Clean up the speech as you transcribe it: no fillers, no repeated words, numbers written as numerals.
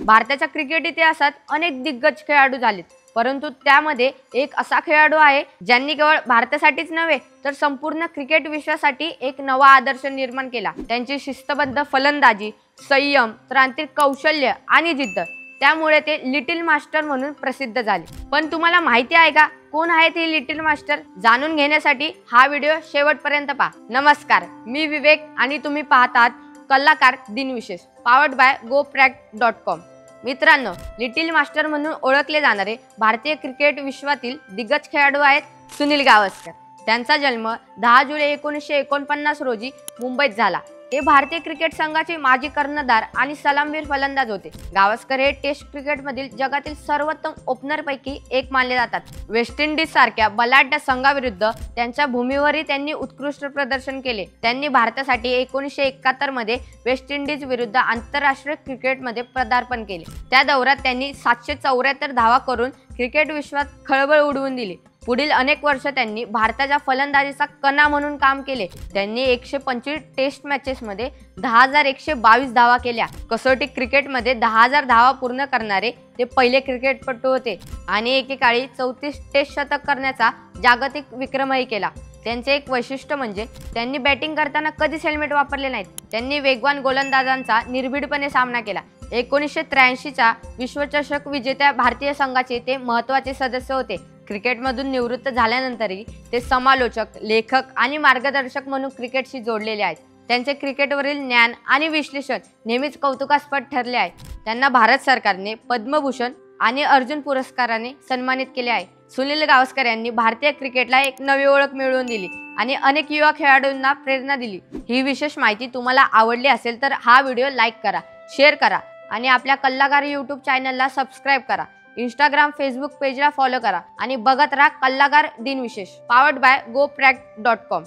भारताच्या क्रिकेट इतिहासात अनेक दिग्गज खेळाडू झालेत, परंतु त्यामध्ये एक असा खेळाडू आहे ज्यांनी केवळ भारतासाठीच नव्हे तर संपूर्ण क्रिकेट विश्वासाठी एक नवा आदर्श निर्माण केला। त्यांची शिस्तबद्ध फलंदाजी, संयम, तांत्रिक कौशल्य आणि जिद्द त्यामुळे ते लिटिल मास्टर म्हणून प्रसिद्ध झाले। पण तुम्हाला माहिती आहे का कोण आहेत हे लिटिल मास्टर? जाणून घेण्यासाठी हा व्हिडिओ शेवटपर्यंत पहा। नमस्कार, मी विवेक आणि तुम्ही पाहतात कलाकार दिनविशेष पावर्ड बाय GoPract.com। मित्रांनो, लिटिल मास्टर म्हणून ओळखले जाणारे भारतीय क्रिकेट विश्वातील दिग्गज खेळाडू आहेत सुनील गावस्कर। त्यांचा जन्म 10 जुलै 1949 रोजी मुंबईत झाला। ते भारतीय क्रिकेट संघाचे माजी कर्णधार आणि सलामीवीर फलंदाज होते। गावस्कर हे टेस्ट क्रिकेटमधील जगातील सर्वोत्तम ओपनरपैकी एक मानले जातात। वेस्ट इंडिज सारख्या बलाढ्य संघाविरुद्ध त्यांच्या भूमीवरही त्यांनी उत्कृष्ट प्रदर्शन केले। त्यांनी भारतासाठी 1971 मध्ये वेस्ट इंडिज विरुद्ध आंतरराष्ट्रीय क्रिकेटमध्ये पदार्पण केले। त्या दौऱ्यात त्यांनी 774 धावा करून क्रिकेट विश्वात खळबळ उडवून दिली। पुढील अनेक वर्ष त्यांनी भारताच्या फलंदाजीचा कणा म्हणून काम केले। त्यांनी 125 टेस्ट मॅचेसमध्ये 10,122 धावा केल्या। कसोटी क्रिकेटमध्ये 10,000 धावा पूर्ण करणारे ते पहिले क्रिकेटपटू होते आणि एकेकाळी 34 टेस्ट शतक करण्याचा जागतिक विक्रमही केला। त्यांचे एक वैशिष्ट्य म्हणजे त्यांनी बॅटिंग करताना कधीच हेल्मेट वापरले नाहीत। त्यांनी वेगवान गोलंदाजांचा निर्भीडपणे सामना केला। 1983च्या विश्वचषक विजेत्या भारतीय संघाचे ते महत्त्वाचे सदस्य होते। क्रिकेटमधून निवृत्त झाल्यानंतरही ते समालोचक, लेखक आणि मार्गदर्शक म्हणून क्रिकेटशी जोडलेले आहेत। त्यांचे क्रिकेटवरील ज्ञान आणि विश्लेषण नेहमीच कौतुकास्पद ठरले आहे। त्यांना भारत सरकारने पद्मभूषण आणि अर्जुन पुरस्काराने सन्मानित केले आहे। सुनील गावस्कर यांनी भारतीय क्रिकेटला एक नवी ओळख मिळवून दिली आणि अनेक युवा खेळाडूंना प्रेरणा दिली। ही विशेष माहिती तुम्हाला आवडली असेल तर हा व्हिडिओ लाईक करा, शेअर करा आणि आपल्या कलाकार यूट्यूब चॅनलला सबस्क्राईब करा। इंस्टाग्राम, फेसबुक पेजला फॉलो करा आणि बघत राहा कलाकार दिनविशेष पावर्ड बाय GoPract.com।